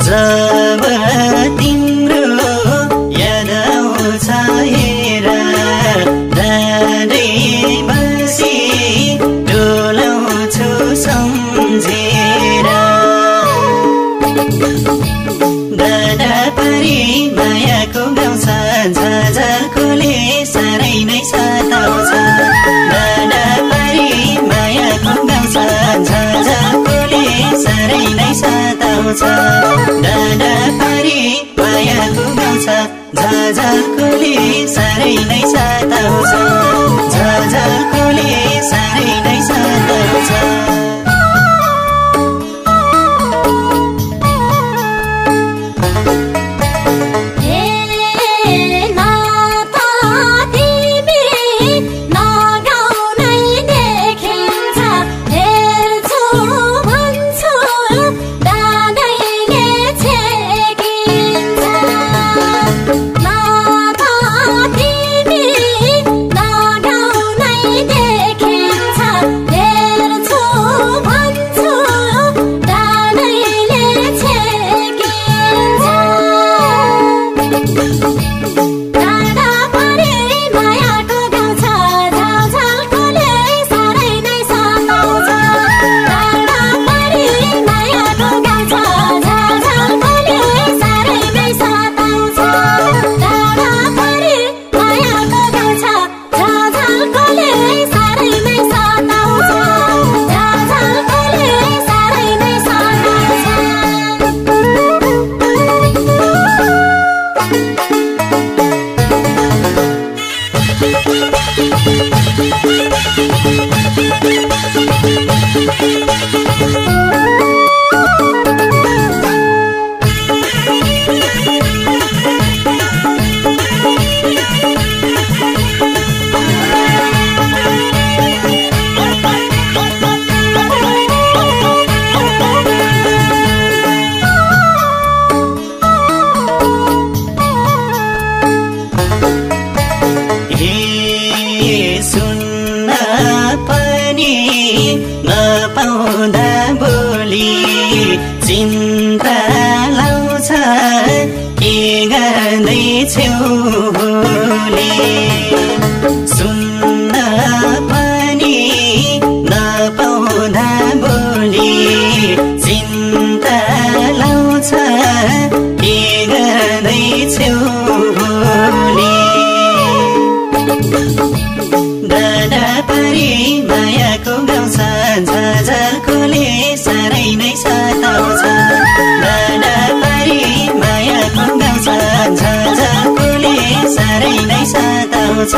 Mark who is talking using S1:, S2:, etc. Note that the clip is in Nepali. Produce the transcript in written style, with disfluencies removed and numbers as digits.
S1: जब तिम्रो याद आउँछ हेर दाँडै बसी डोलाउँछु सम्झेर दादा परी मायाको गाउँछ झझलकोले साह्रै नै सताउँछ दादा परी मायाको गाउँछ झझलकोले साह्रै नै सताउँछ दादा परी मायाको गाउँछ झझलकोले साह्रै नै सताउँछ झझलकोले साह्रै नै सताउँछ नपाउँदा बोली चिन्ता लाउँछ के गर्दैछौ भोलि सुन्न पनि नपाउँदा बोली चिन्ता लाउँछ के गर्दैछौ भोलि दादा परी मायाको गाउँछ झझलकोले साह्रै नै सताउँछ दादा परी मायाको गाउँछ झझलकोले साह्रै नै सताउँछ